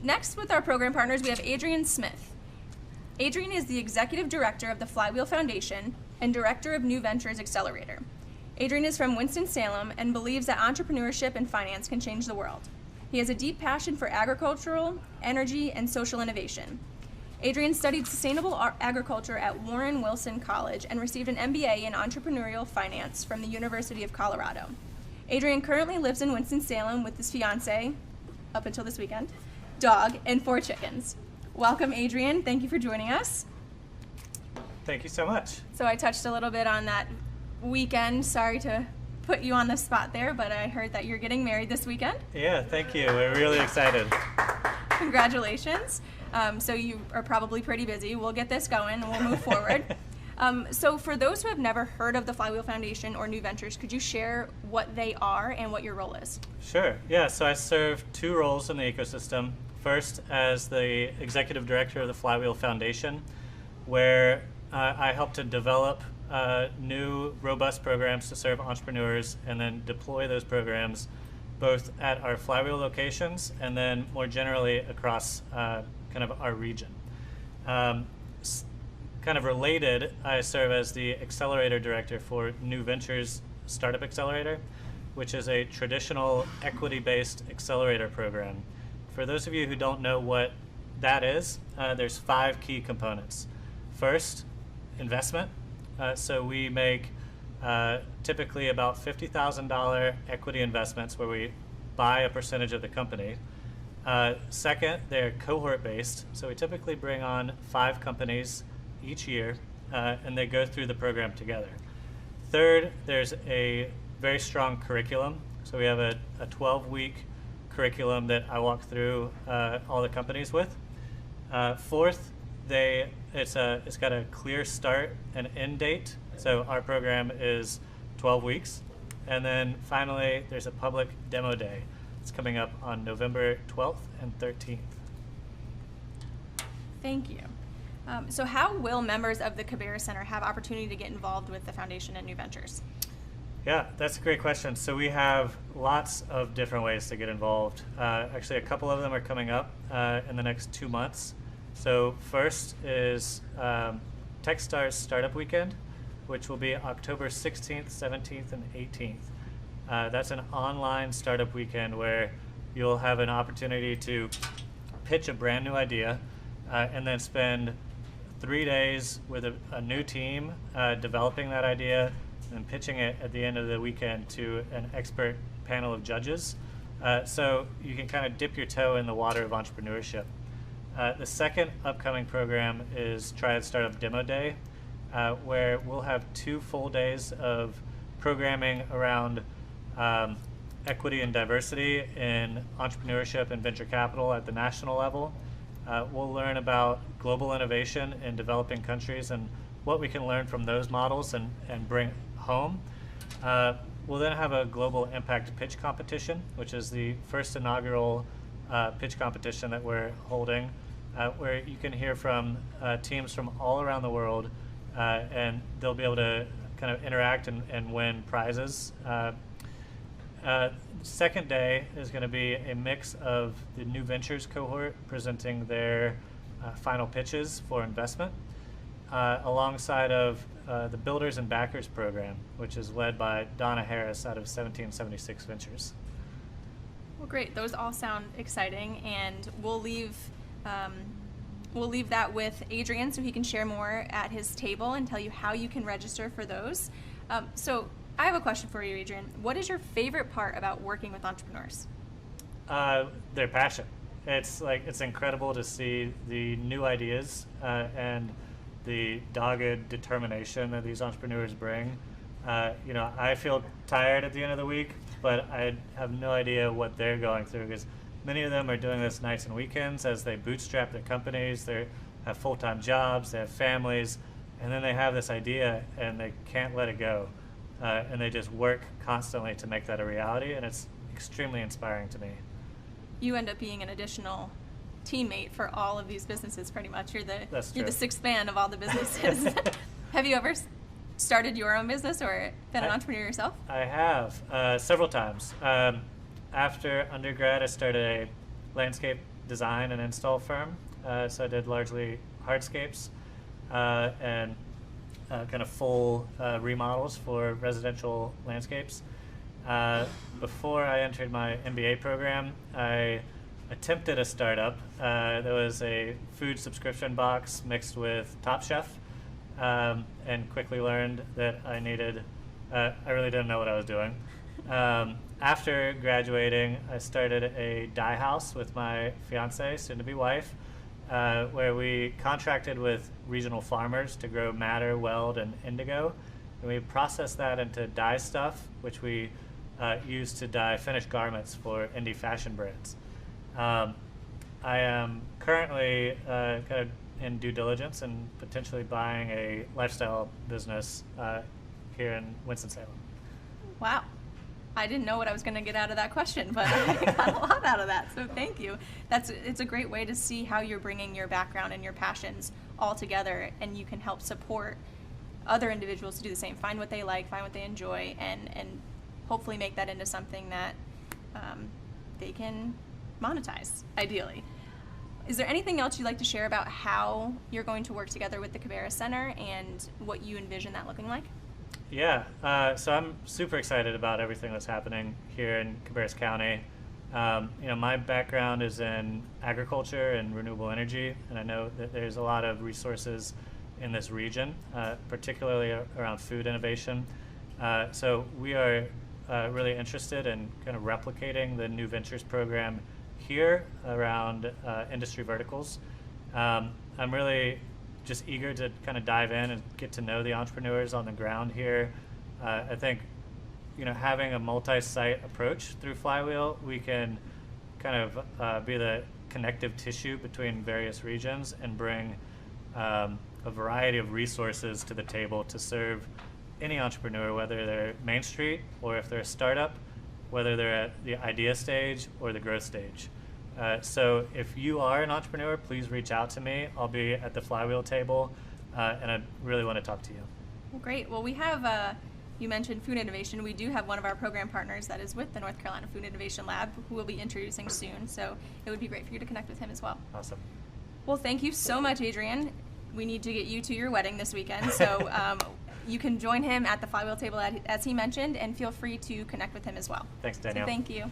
Next, with our program partners, we have Adrian Smith. Adrian is the Executive Director of the Flywheel Foundation and Director of New Ventures Accelerator. Adrian is from Winston-Salem and believes that entrepreneurship and finance can change the world. He has a deep passion for agricultural, energy, and social innovation. Adrian studied sustainable agriculture at Warren Wilson College and received an MBA in entrepreneurial finance from the University of Colorado. Adrian currently lives in Winston-Salem with his fiance, up until this weekend, dog, and 4 chickens. Welcome, Adrian. Thank you for joining us. Thank you so much. So I touched a little bit on that weekend. Sorry to put you on the spot there, but I heard that you're getting married this weekend. Yeah, thank you. We're really excited. Congratulations. So you are probably pretty busy. We'll get this going and we'll move forward. So for those who have never heard of the Flywheel Foundation or New Ventures, could you share what they are and what your role is? Sure. Yeah, so I serve 2 roles in the ecosystem. First, as the Executive Director of the Flywheel Foundation, where I help to develop new, robust programs to serve entrepreneurs and then deploy those programs both at our Flywheel locations and then more generally across kind of our region. Kind of related, I serve as the Accelerator Director for New Ventures Startup Accelerator, which is a traditional equity-based accelerator program. For those of you who don't know what that is, there's 5 key components. First, investment. So we make typically about $50,000 equity investments where we buy a percentage of the company. Second, they're cohort-based. So we typically bring on 5 companies each year, and they go through the program together. Third, there's a very strong curriculum. So we have a 12-week curriculum that I walk through all the companies with. Fourth, it's got a clear start and end date. So our program is 12 weeks. And then finally, there's a public demo day. It's coming up on November 12th and 13th. Thank you. So how will members of the Cabarrus Center have opportunity to get involved with the foundation and New Ventures? Yeah, that's a great question. So we have lots of different ways to get involved. Actually, a couple of them are coming up in the next 2 months. So first is Techstars Startup Weekend, which will be October 16th, 17th, and 18th. That's an online startup weekend where you'll have an opportunity to pitch a brand new idea and then spend 3 days with a new team developing that idea and pitching it at the end of the weekend to an expert panel of judges. So you can kind of dip your toe in the water of entrepreneurship. The second upcoming program is Triad Startup Demo Day, where we'll have 2 full days of programming around equity and diversity in entrepreneurship and venture capital at the national level. We'll learn about global innovation in developing countries and what we can learn from those models and bring home. We'll then have a global impact pitch competition, which is the first inaugural pitch competition that we're holding, where you can hear from teams from all around the world, and they'll be able to kind of interact and win prizes. Second day is going to be a mix of the New Ventures cohort presenting their final pitches for investment, alongside of the Builders and Backers program, which is led by Donna Harris out of 1776 Ventures. Well, great. Those all sound exciting, and we'll leave that with Adrian so he can share more at his table and tell you how you can register for those. So I have a question for you, Adrian. What is your favorite part about working with entrepreneurs? Their passion. It's incredible to see the new ideas and the dogged determination that these entrepreneurs bring. I feel tired at the end of the week, but I have no idea what they're going through, because many of them are doing this nights and weekends as they bootstrap their companies. They have full-time jobs, they have families, and then they have this idea and they can't let it go. And they just work constantly to make that a reality, and it's extremely inspiring to me. You end up being an additional teammate for all of these businesses, pretty much. You're the sixth man of all the businesses. Have you ever started your own business or been an entrepreneur yourself? I have, several times. After undergrad, I started a landscape design and install firm. So I did largely hardscapes and kind of full remodels for residential landscapes. Before I entered my MBA program, I attempted a startup. There was a food subscription box mixed with Top Chef, and quickly learned that I really didn't know what I was doing. After graduating, I started a dye house with my fiance, soon-to-be wife, where we contracted with regional farmers to grow madder, weld, and indigo. And we processed that into dye stuff, which we use to dye finished garments for indie fashion brands. I am currently kind of in due diligence and potentially buying a lifestyle business here in Winston-Salem. Wow. I didn't know what I was going to get out of that question, but I got a lot out of that, so thank you. It's a great way to see how you're bringing your background and your passions all together, and you can help support other individuals to do the same. Find what they like, find what they enjoy, and hopefully make that into something that they can monetize, ideally. Is there anything else you'd like to share about how you're going to work together with the Cabarrus Center and what you envision that looking like? Yeah, so I'm super excited about everything that's happening here in Cabarrus County. My background is in agriculture and renewable energy, and I know that there's a lot of resources in this region, particularly around food innovation. So we are really interested in kind of replicating the New Ventures program here around industry verticals. I'm really just eager to kind of dive in and get to know the entrepreneurs on the ground here. I think, having a multi-site approach through Flywheel, we can kind of be the connective tissue between various regions and bring a variety of resources to the table to serve any entrepreneur, whether they're Main Street or if they're a startup, whether they're at the idea stage or the growth stage. So if you are an entrepreneur, please reach out to me. I'll be at the Flywheel table, and I really want to talk to you. Well, great. Well, we have, you mentioned food innovation. We do have one of our program partners that is with the North Carolina Food Innovation Lab, who we'll be introducing soon. So it would be great for you to connect with him as well. Awesome. Well, thank you so much, Adrian. We need to get you to your wedding this weekend. So you can join him at the Flywheel table, as he mentioned, and feel free to connect with him as well. Thanks, Danielle. So thank you.